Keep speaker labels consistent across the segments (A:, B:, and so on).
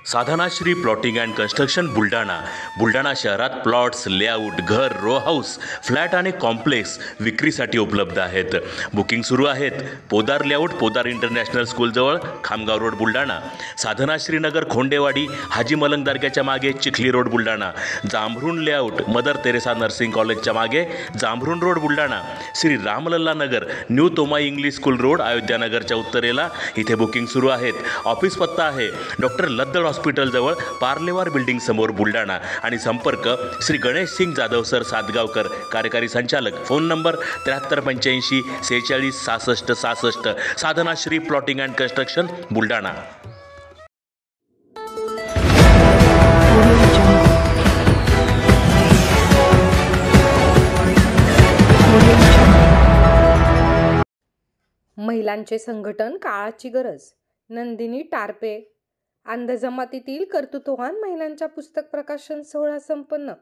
A: Sadhanashri plotting and construction Buldhana शहरात plots, layout, घर, row house, flat आणि कॉम्प्लेक्स विक्रीसाठी उपलब्ध आहेत. बुकिंग सुरू आहेत. पोदार लेआउट, पोदार इंटरनॅशनल स्कूलजवळ, खामगाव रोड, बुलढाणा. साधनाश्री नगर, खोंडेवाडी, हाजी मलंग दर्ग्याच्या मागे, Chikhli road, Buldhana. Jambhrun layout, Mother Teresa nursing कॉलेजच्या मागे, Jambhrun road, Buldhana. Shri Ramlalla Nagar, new Tomai English school road, अयोध्यानगरच्या उत्तरेला. इथे बुकिंग सुरू आहेत. ऑफिस पत्ता आहे डॉक्टर लद्दड हॉस्पिटलजवळ, पार्लेवार बिल्डिंग समोर, बुलढाणा. आणि संपर्क श्री गणेश सिंग जाधव सर सातगावकर, कार्यकारी संचालक. Phone number 7385 46 66 66. Sadhanashri plotting and construction, Buldhana.
B: महिलांचे संघटन काळाची गरज. नंदिनी टारपे. अंध जमातीतील कर्तृत्ववान महिलांच्या पुस्तक प्रकाशन सोहळा संपन्न.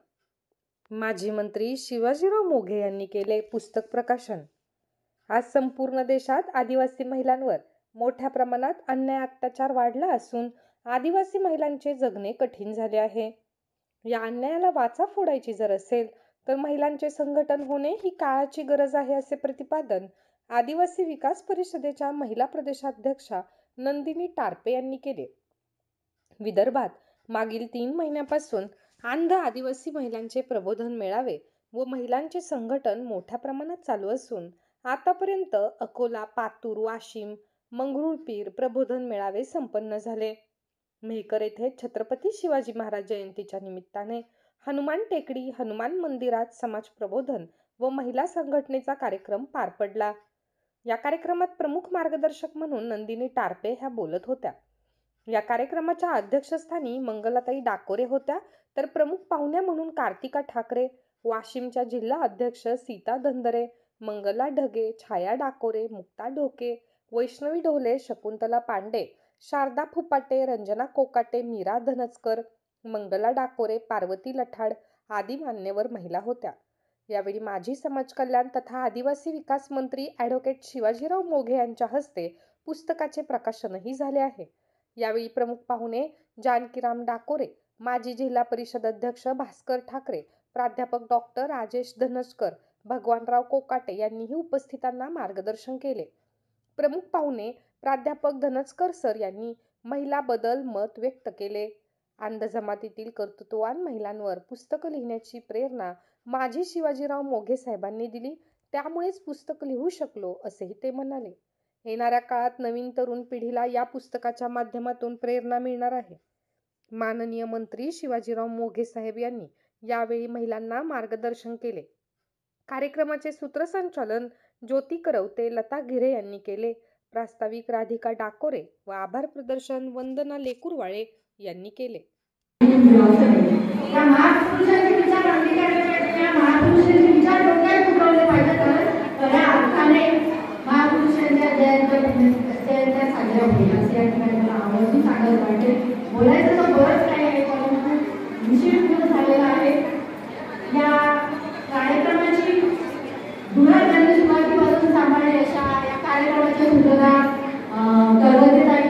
B: माजी मंत्री शिवाजीराव मोघे यांनी केले पुस्तक प्रकाशन. आज संपूर्ण देशात आदिवासी महिलांवर मोठ्या प्रमाणात अन्याय अत्याचार वाढला असून आदिवासी महिलांचे जगणे कठीण झाले आहे. या अन्यायाला वाचा फोडायची जर असेल तर महिलांचे संघटन होणे ही काळाची गरज आहे, असे प्रतिपादन आदिवासी विकास परिषदेच्या महिला प्रदेशाध्यक्षा नंदिनी टारपे यांनी केले. विदर्भात मागील 3 महिन्यापासून अंध आदिवासी महिलांचे प्रबोधन मेळावे व महिलांचे संघटन मोठ्या प्रमाणात चालू असून आतापर्यंत अकोला, पातूर, वाशिम, मंगरुळपीर प्रबोधन मेळावे संपन्न झाले. मेहकर येथे छत्रपती शिवाजी महाराज जयंतीच्या निमित्ताने हनुमान टेकडी, हनुमान मंदिरात समाज प्रबोधन व महिला संघटनेचा कार्यक्रम पार पडला. या कार्यक्रमात प्रमुख मार्गदर्शक म्हणून नंदिनी टारपे ह्या बोलत होत्या. या कार्यक्रमाच्या अध्यक्षस्थानी मंगलाताई डाकोरे होत्या, तर प्रमुख पाहुण्या म्हणून कार्तिका ठाकरे, वाशिमच्या जिल्हा अध्यक्ष सीता धंदरे, मंगला ढगे, छाया डाकोरे, मुक्ता ढोके, वैष्णवी ढोले, शकुंतला पांडे, शारदा फुपाटे, रंजना कोकाटे, मीरा धनचकर, मंगला डाकोरे, पार्वती लठाड आदी मान्यवर महिला होत्या. यावेळी माजी समाज कल्याण तथा आदिवासी विकास मंत्री ॲडव्होकेट शिवाजीराव मोघे यांच्या हस्ते पुस्तकाचे प्रकाशनही झाले आहे. यावेळी प्रमुख पाहुणे जानकीराम डाकोरे, माजी जिल्हा परिषद अध्यक्ष भास्कर ठाकरे, प्राध्यापक डॉक्टर राजेश धनचकर, भगवानराव कोकाटे यांनीही उपस्थितांना मार्गदर्शन केले. प्रमुख पाहुणे प्राध्यापक धनचकर सर यांनी महिलाबद्दल मत व्यक्त केले. अंध जमातीतील कर्तृत्ववान महिलांवर पुस्तकं लिहिण्याची प्रेरणा माजी शिवाजीराव मोघे साहेबांनी दिली, त्यामुळेच पुस्तक लिहू शकलो, असेही ते म्हणाले. येणाऱ्या काळात नवीन तरुण पिढीला या पुस्तकाच्या माध्यमातून प्रेरणा मिळणार आहे. माननीय मंत्री शिवाजीराव मोघे साहेब यांनी यावेळी महिलांना मार्गदर्शन केले. कार्यक्रमाचे सूत्रसंचालन ज्योती करवते, लता गिरे यांनी केले. प्रास्ताविक राधिका डाकोरे व आभार प्रदर्शन वंदना लेकुरवाळे यांनी केले.
C: बोलायचं तर बरंच काही आहे, पण विषय पूर्ण झालेला आहे. या कार्यक्रमाची धुरा त्यांनी सुरुवातीपासून सांभाळली अशा या कार्यक्रमाच्या सूत्रधार करवतेताई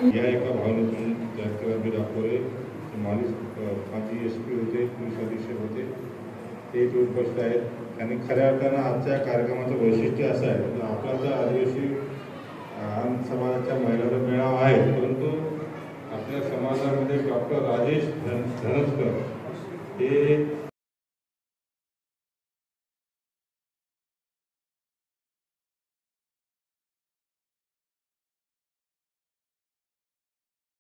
D: या एका भावनेतून जानकीराम डाकोरे माजी SP होते, पोलीस अधीक्षक होते, ते इथे उपस्थित आहेत. आणि खऱ्या अर्थानं आजच्या कार्यक्रमाचं वैशिष्ट्य असं आहे की आपला जो आदिवासी समाजाच्या महिलांचा मेळावा आहे, परंतु आपल्या समाजामध्ये डॉक्टर राजेश धनचकर हे